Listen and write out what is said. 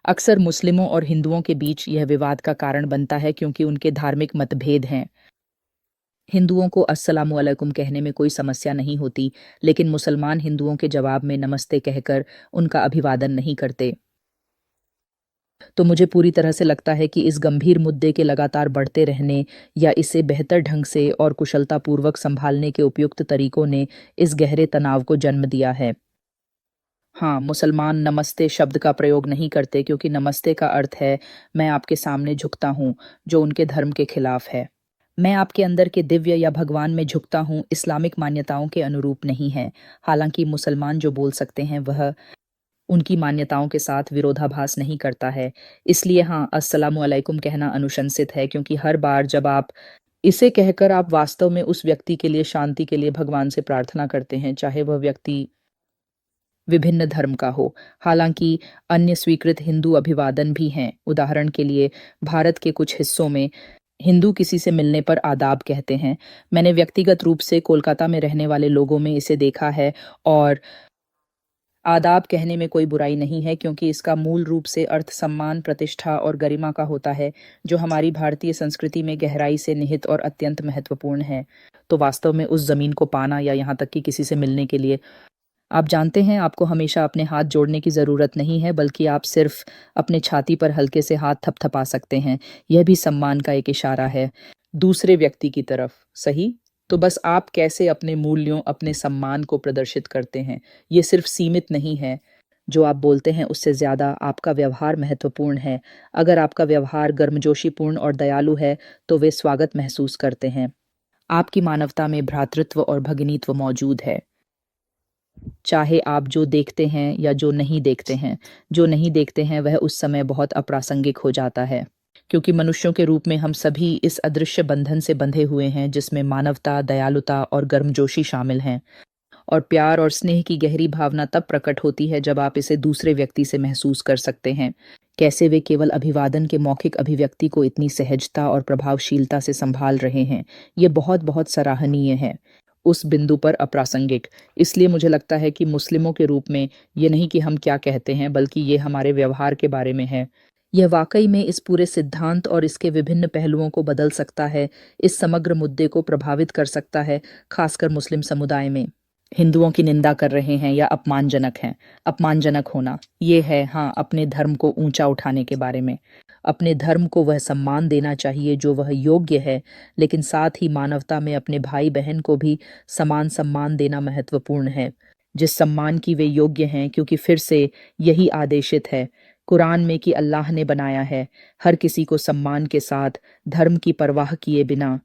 अक्सर मुस्लिमों और हिंदुओं के बीच यह विवाद का कारण बनता है क्योंकि उनके धार्मिक मतभेद हैं। हिंदुओं को अस्सलामु अलैकुम कहने में कोई समस्या नहीं होती, लेकिन मुसलमान हिंदुओं के जवाब में नमस्ते कहकर उनका अभिवादन नहीं करते। तो मुझे पूरी तरह से लगता है कि इस गंभीर मुद्दे के लगातार बढ़ते रहने या इसे बेहतर ढंग से और कुशलतापूर्वक संभालने के उपयुक्त तरीकों ने इस गहरे तनाव को जन्म दिया है। हाँ, मुसलमान नमस्ते शब्द का प्रयोग नहीं करते क्योंकि नमस्ते का अर्थ है मैं आपके सामने झुकता हूँ, जो उनके धर्म के खिलाफ है। मैं आपके अंदर के दिव्य या भगवान में झुकता हूँ इस्लामिक मान्यताओं के अनुरूप नहीं है। हालांकि मुसलमान जो बोल सकते हैं वह उनकी मान्यताओं के साथ विरोधाभास नहीं करता है। इसलिए हाँ, अस्सलामु अलैकुम कहना अनुशंसित है क्योंकि हर बार जब आप इसे कहकर आप वास्तव में उस व्यक्ति के लिए शांति के लिए भगवान से प्रार्थना करते हैं, चाहे वह व्यक्ति विभिन्न धर्म का हो। हालांकि अन्य स्वीकृत हिंदू अभिवादन भी हैं। उदाहरण के लिए भारत के कुछ हिस्सों में हिंदू किसी से मिलने पर आदाब कहते हैं। मैंने व्यक्तिगत रूप से कोलकाता में रहने वाले लोगों में इसे देखा है और आदाब कहने में कोई बुराई नहीं है क्योंकि इसका मूल रूप से अर्थ सम्मान, प्रतिष्ठा और गरिमा का होता है, जो हमारी भारतीय संस्कृति में गहराई से निहित और अत्यंत महत्वपूर्ण है। तो वास्तव में उस जमीन को पाना या यहाँ तक कि किसी से मिलने के लिए आप जानते हैं, आपको हमेशा अपने हाथ जोड़ने की ज़रूरत नहीं है, बल्कि आप सिर्फ अपने छाती पर हल्के से हाथ थपथपा सकते हैं। यह भी सम्मान का एक इशारा है दूसरे व्यक्ति की तरफ, सही? तो बस आप कैसे अपने मूल्यों, अपने सम्मान को प्रदर्शित करते हैं, ये सिर्फ सीमित नहीं है। जो आप बोलते हैं उससे ज़्यादा आपका व्यवहार महत्वपूर्ण है। अगर आपका व्यवहार गर्मजोशीपूर्ण और दयालु है, तो वे स्वागत महसूस करते हैं। आपकी मानवता में भ्रातृत्व और भगिनीत्व मौजूद है। चाहे आप जो देखते हैं या जो नहीं देखते हैं, जो नहीं देखते हैं वह उस समय बहुत अप्रासंगिक हो जाता है, क्योंकि मनुष्यों के रूप में हम सभी इस अदृश्य बंधन से बंधे हुए हैं जिसमें मानवता, दयालुता और गर्मजोशी शामिल हैं। और प्यार और स्नेह की गहरी भावना तब प्रकट होती है जब आप इसे दूसरे व्यक्ति से महसूस कर सकते हैं। कैसे वे केवल अभिवादन के मौखिक अभिव्यक्ति को इतनी सहजता और प्रभावशीलता से संभाल रहे हैं, ये बहुत बहुत सराहनीय है। उस बिंदु पर अप्रासंगिक, इसलिए मुझे लगता है कि मुस्लिमों के रूप में ये नहीं कि हम क्या कहते हैं, बल्कि ये हमारे व्यवहार के बारे में है। यह वाकई में इस पूरे सिद्धांत और इसके विभिन्न पहलुओं को बदल सकता है, इस समग्र मुद्दे को प्रभावित कर सकता है, खासकर मुस्लिम समुदाय में। हिंदुओं की निंदा कर रहे हैं या अपमानजनक हैं। अपमानजनक होना ये है, हाँ, अपने धर्म को ऊंचा उठाने के बारे में। अपने धर्म को वह सम्मान देना चाहिए जो वह योग्य है, लेकिन साथ ही मानवता में अपने भाई बहन को भी समान सम्मान देना महत्वपूर्ण है, जिस सम्मान की वे योग्य हैं, क्योंकि फिर से यही आदेशित है कुरान में कि अल्लाह ने बनाया है हर किसी को सम्मान के साथ, धर्म की परवाह किए बिना